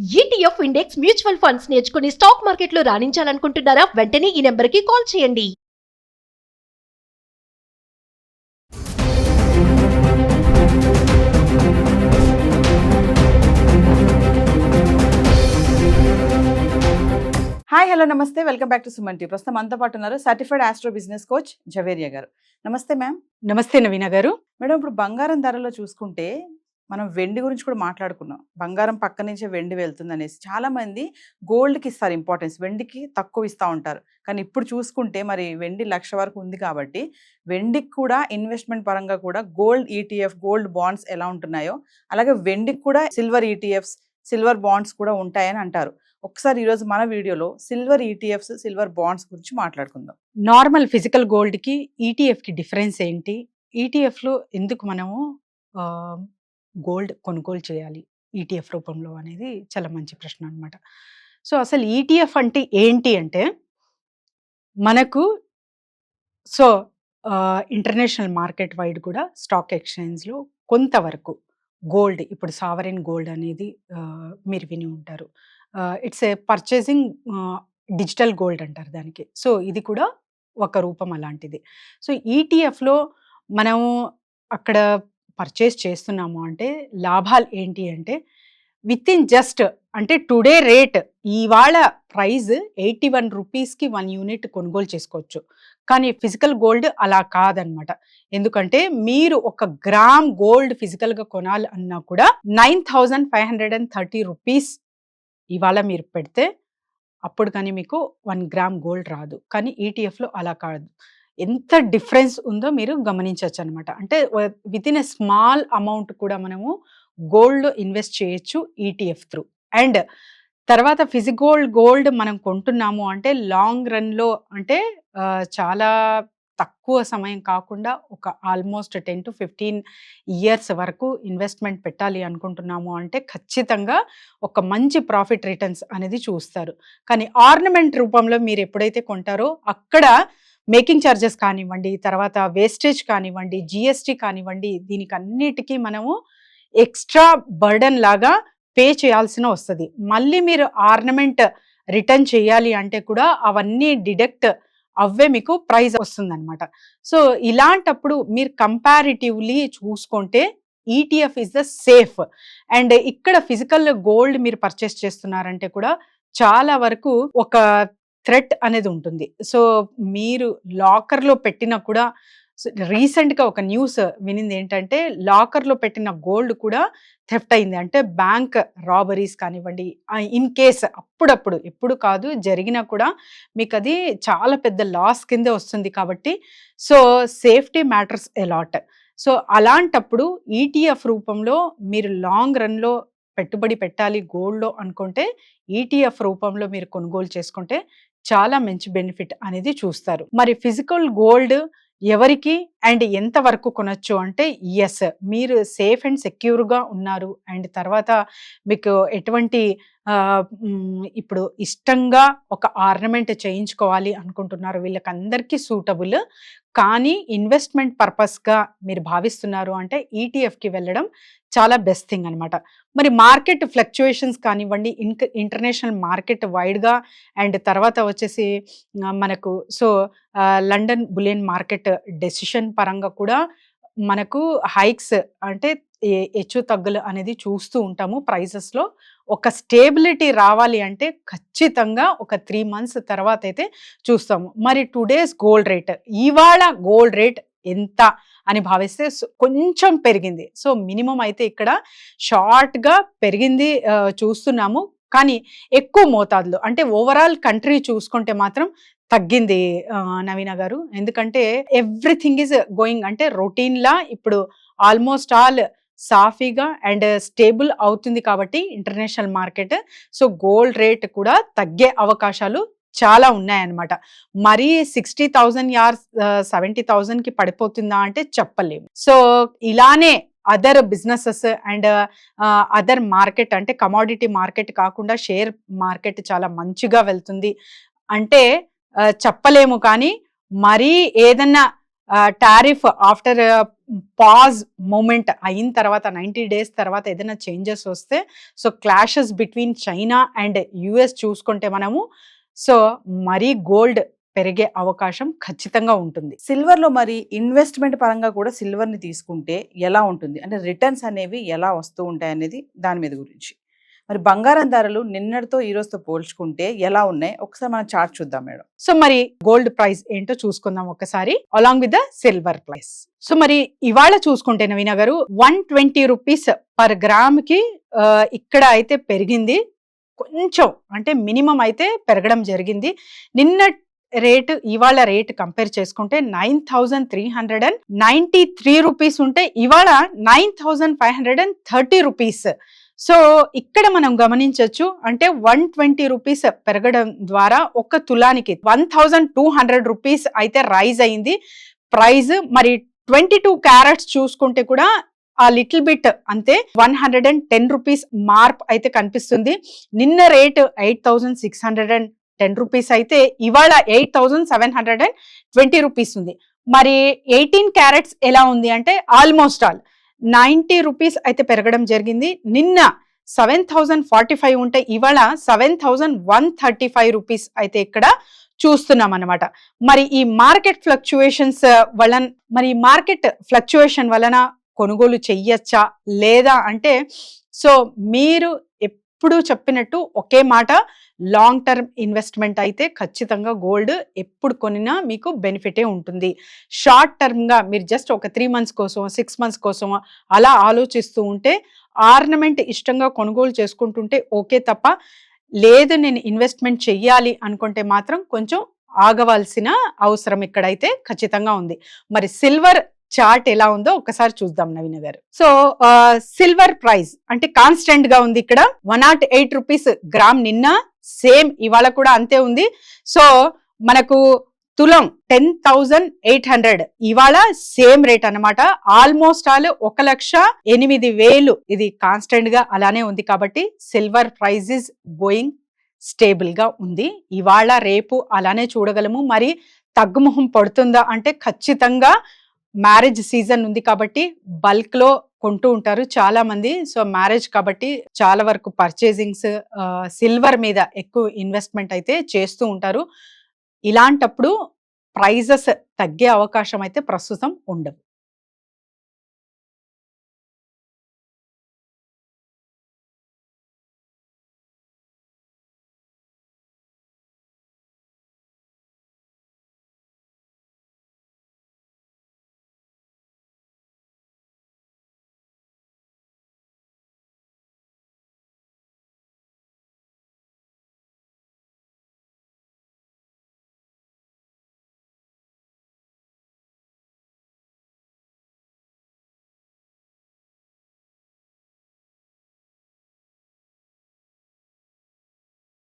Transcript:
ETF index mutual funds నేర్చుకుని stock మార్కెట్లో రాణించాలనుకుంటున్నారా? వెంటనే ఈ నెంబర్కి కాల్ చేయండి. Hi hello namaste, welcome back to Suman TV. ప్రస్తుతం మనతో పాటు ఉన్నారు certified astro business coach Javeria గారు. నమస్తే మ్యామ్. నమస్తే నవీన గారు. మేడం, ఇప్పుడు బంగారం ధరలో చూసుకుంటే మనం వెండి గురించి కూడా మాట్లాడుకున్నాం. బంగారం పక్క నుంచే వెండి వెళ్తుంది అనేసి చాలా మంది గోల్డ్కి ఇస్తారు ఇంపార్టెన్స్, వెండికి తక్కువ ఇస్తూ ఉంటారు. కానీ ఇప్పుడు చూసుకుంటే మరి వెండి 1,00,000 వరకు ఉంది కాబట్టి వెండికి కూడా ఇన్వెస్ట్మెంట్ పరంగా కూడా గోల్డ్ ఈటీఎఫ్, గోల్డ్ బాండ్స్ ఎలా ఉంటున్నాయో అలాగే వెండికి కూడా సిల్వర్ ఈటీఎఫ్స్, సిల్వర్ బాండ్స్ కూడా ఉంటాయని అంటారు. ఒకసారి ఈరోజు మన వీడియోలో సిల్వర్ ఈటీఎఫ్స్, సిల్వర్ బాండ్స్ గురించి మాట్లాడుకుందాం. నార్మల్ ఫిజికల్ గోల్డ్కి ఈటీఎఫ్కి డిఫరెన్స్ ఏంటి? ఈటీఎఫ్లో ఎందుకు మనము గోల్డ్ కొనుగోలు చేయాలి ఈటీఎఫ్ రూపంలో అనేది చాలా మంచి ప్రశ్న అనమాట. సో అసలు ఈటీఎఫ్ అంటే ఏంటి అంటే మనకు ఇంటర్నేషనల్ మార్కెట్ వైడ్ కూడా స్టాక్ ఎక్స్చేంజ్లో కొంతవరకు గోల్డ్, ఇప్పుడు సావరెన్ గోల్డ్ అనేది మీరు విని ఉంటారు. It's a purchasing digital gold అంటారు దానికి. సో ఇది కూడా ఒక రూపం అలాంటిది. సో ఈటీఎఫ్లో మనము అక్కడ పర్చేస్ చేస్తున్నాము అంటే లాభాలు ఏంటి అంటే విత్ ఇన్ జస్ట్ అంటే టుడే రేట్ ఇవాళ ప్రైస్ 81 రూపీస్కి 1 యూనిట్ కొనుగోలు చేసుకోవచ్చు. కానీ ఫిజికల్ గోల్డ్ అలా కాదనమాట. ఎందుకంటే మీరు 1 గ్రామ్ గోల్డ్ ఫిజికల్గా కొనాలి అన్నా కూడా 9,530 రూపీస్ ఇవాళ మీరు పెడితే అప్పుడు కానీ మీకు 1 గ్రామ్ గోల్డ్ రాదు. కానీ ఈటీఎఫ్లో అలా కాదు. ఎంత డిఫరెన్స్ ఉందో మీరు గమనించవచ్చు అనమాట. అంటే with in a small amount కూడా మనము గోల్డ్లో ఇన్వెస్ట్ చేయొచ్చు ఈటీఎఫ్ త్రూ. అండ్ తర్వాత గోల్డ్ మనం కొంటున్నాము అంటే లాంగ్ రన్లో అంటే చాలా తక్కువ సమయం కాకుండా ఒక ఆల్మోస్ట్ 10 to 15 ఇయర్స్ వరకు ఇన్వెస్ట్మెంట్ పెట్టాలి అనుకుంటున్నాము అంటే ఖచ్చితంగా ఒక మంచి ప్రాఫిట్ రిటర్న్స్ అనేది చూస్తారు. కానీ ఆర్నమెంట్ రూపంలో మీరు ఎప్పుడైతే కొంటారో అక్కడ మేకింగ్ ఛార్జెస్ కానివ్వండి, తర్వాత వేస్టేజ్ కానివ్వండి, జిఎస్టీ కానివ్వండి, దీనికి అన్నిటికీ మనము ఎక్స్ట్రా బర్డన్ లాగా పే చేయాల్సిన వస్తుంది. మళ్ళీ మీరు ఆర్నమెంట్ రిటర్న్ చేయాలి అంటే కూడా అవన్నీ డిడక్ట్ అవే మీకు ప్రైజ్ వస్తుందన్నమాట. సో ఇలాంటప్పుడు మీరు కంపారిటివ్లీ చూసుకుంటే ETF is the safe. And ఇక్కడ ఫిజికల్ గోల్డ్ మీరు పర్చేస్ చేస్తున్నారంటే కూడా చాలా వరకు ఒక థ్రెట్ అనేది ఉంటుంది. సో మీరు లాకర్లో పెట్టినా కూడా రీసెంట్గా ఒక న్యూస్ వినింది ఏంటంటే లాకర్లో పెట్టిన గోల్డ్ కూడా థెఫ్ట్ అయింది. అంటే బ్యాంక్ రాబరీస్ కానివ్వండి, ఇన్ కేస్ అప్పుడప్పుడు, ఎప్పుడు కాదు జరిగినా కూడా మీకు అది చాలా పెద్ద లాస్ కిందే వస్తుంది. కాబట్టి so safety matters allot. So అలాంటప్పుడు ఈటీఎఫ్ రూపంలో మీరు లాంగ్ రన్లో పెట్టుబడి పెట్టాలి గోల్డ్లో అనుకుంటే ఈటీఎఫ్ రూపంలో మీరు కొనుగోలు చేసుకుంటే చాలా మంచి బెనిఫిట్ అనేది చూస్తారు. మరి ఫిజికల్ గోల్డ్ ఎవరికి అండ్ ఎంత వరకు కొనొచ్చు అంటే ఎస్, మీరు సేఫ్ అండ్ సెక్యూర్గా ఉన్నారు అండ్ తర్వాత మీకు ఎటువంటి ఇప్పుడు ఇష్టంగా ఒక ఆర్నమెంట్ చేయించుకోవాలి అనుకుంటున్నారు, వీళ్ళకందరికీ సూటబుల్. కానీ ఇన్వెస్ట్మెంట్ పర్పస్గా మీరు భావిస్తున్నారు అంటే ఈటీఎఫ్కి వెళ్ళడం చాలా బెస్ట్ థింగ్ అనమాట. మరి మార్కెట్ ఫ్లక్చుయేషన్స్ కానివ్వండి, ఇంటర్నేషనల్ మార్కెట్ వైడ్గా అండ్ తర్వాత వచ్చేసి మనకు లండన్ బులియన్ మార్కెట్ డెసిషన్ పరంగా కూడా మనకు హైక్స్ అంటే హెచ్చు తగ్గులు అనేది చూస్తూ ఉంటాము ప్రైజెస్లో. ఒక స్టేబిలిటీ రావాలి అంటే ఖచ్చితంగా ఒక 3 months తర్వాత అయితే చూస్తాము. మరి టుడేస్ గోల్డ్ రేట్, ఇవాళ గోల్డ్ రేట్ ఎంత అని భావిస్తే కొంచెం పెరిగింది. సో మినిమం అయితే ఇక్కడ షార్ట్గా పెరిగింది చూస్తున్నాము. కానీ ఎక్కువ మోతాదులో అంటే ఓవరాల్ కంట్రీ చూసుకుంటే మాత్రం తగ్గింది నవీన గారు. ఎందుకంటే ఎవ్రీథింగ్ ఈజ్ గోయింగ్ అంటే రొటీన్లా ఇప్పుడు ఆల్మోస్ట్ ఆల్ సాఫీగా అండ్ స్టేబుల్ అవుతుంది కాబట్టి international market. So gold rate కూడా తగ్గే అవకాశాలు చాలా ఉన్నాయన్నమాట. మరీ 60,000 యార్స్ 70,000కి పడిపోతుందా అంటే చెప్పలేము. సో ఇలానే other businesses and other market అంటే కమోడిటీ మార్కెట్ కాకుండా షేర్ మార్కెట్ చాలా మంచిగా వెళ్తుంది అంటే చెప్పలేము. కానీ మరీ ఏదన్నా టారిఫ్ ఆఫ్టర్ పాజ్ మూమెంట్ అయిన తర్వాత 90 డేస్ తర్వాత ఏదైనా చేంజెస్ వస్తే so clashes between China and US చూసుకుంటే మనము సో మరీ గోల్డ్ పెరిగే అవకాశం ఖచ్చితంగా ఉంటుంది. సిల్వర్ లో మరి ఇన్వెస్ట్మెంట్ పరంగా కూడా సిల్వర్ ని తీసుకుంటే ఎలా ఉంటుంది, అంటే రిటర్న్స్ అనేవి ఎలా వస్తూ ఉంటాయి అనేది దాని మీద గురించి. మరి బంగారం ధరలు నిన్నటితో ఈ రోజుతో పోల్చుకుంటే ఎలా ఉన్నాయి, ఒకసారి మనం చార్ట్ చూద్దాం మేడం. సో మరి గోల్డ్ ప్రైస్ ఏంటో చూసుకుందాం ఒకసారి along with the silver price. So మరి ఇవాళ చూసుకుంటే నవీన గారు 120 రూపీస్ పర్ గ్రామ్ కి ఇక్కడ అయితే పెరిగింది కొంచెం, అంటే మినిమం అయితే పెరగడం జరిగింది. నిన్న రేటు ఇవాళ రేట్ కంపేర్ చేసుకుంటే 9393 రూపీస్ ఉంటే ఇవాళ 9530 రూపీస్. సో ఇక్కడ మనం గమనించవచ్చు, అంటే 120 రూపీస్ పెరగడం ద్వారా ఒక తులానికి 1200 రూపీస్ అయితే రైజ్ అయింది ప్రైజ్. మరి 22 క్యారెట్స్ చూసుకుంటే కూడా ఆ లిటిల్ బిట్ అంతే 110 రూపీస్ మార్ప్ అయితే కనిపిస్తుంది. నిన్న రేట్ 8610 రూపీస్ అయితే ఇవాళ 8720 రూపీస్ ఉంది. మరి 18 క్యారెట్స్ ఎలా ఉంది అంటే ఆల్మోస్ట్ ఆల్ 90 రూపీస్ అయితే పెరగడం జరిగింది. నిన్న 7045 ఉంటే ఇవాళ 7135 రూపీస్ అయితే ఇక్కడ చూస్తున్నాం అనమాట. మరి ఈ మార్కెట్ ఫ్లక్చుయేషన్స్ వలన వలన కొనుగోలు చెయ్యొచ్చా లేదా అంటే, సో మీరు ఎప్పుడు చెప్పినట్టు ఒకే మాట, లాంగ్ టర్మ్ ఇన్వెస్ట్మెంట్ అయితే ఖచ్చితంగా గోల్డ్ ఎప్పుడు కొనినా మీకు బెనిఫిటే ఉంటుంది. షార్ట్ టర్మ్గా మీరు జస్ట్ ఒక 3 మంత్స్ కోసం 6 మంత్స్ కోసం అలా ఆలోచిస్తూ ఉంటే ఆర్నమెంట్ ఇష్టంగా కొనుగోలు చేసుకుంటుంటే ఓకే తప్ప, లేదు నేను ఇన్వెస్ట్మెంట్ చెయ్యాలి అనుకుంటే మాత్రం కొంచెం ఆగవలసిన అవసరం ఇక్కడైతే ఖచ్చితంగా ఉంది. మరి సిల్వర్ చార్ట్ ఎలా ఉందో ఒకసారి చూద్దాం నవీన గారు. సో సిల్వర్ ప్రైస్ అంటే కాన్స్టెంట్ గా ఉంది ఇక్కడ 108 రూపీస్ గ్రామ్, నిన్న సేమ్ ఇవాళ కూడా అంతే ఉంది. సో మనకు తులం 10,800 ఇవాళ సేమ్ రేట్ అన్నమాట. ఆల్మోస్ట్ ఆల్ 1,08,000 ఇది కాన్స్టెంట్ గా అలానే ఉంది. కాబట్టి silver price is going stable గా ఉంది. ఇవాళ రేపు అలానే చూడగలము. మరి తగ్గుముఖం పడుతుందా అంటే ఖచ్చితంగా మ్యారేజ్ సీజన్ ఉంది కాబట్టి బల్క్ లో కొంటూ ఉంటారు చాలా మంది. సో మ్యారేజ్ కాబట్టి చాలా వరకు పర్చేజింగ్స్ సిల్వర్ మీద ఎక్కువ ఇన్వెస్ట్మెంట్ అయితే చేస్తూ ఉంటారు. ఇలాంటప్పుడు ప్రైజెస్ తగ్గే అవకాశం అయితే ప్రస్తుతం ఉండవు.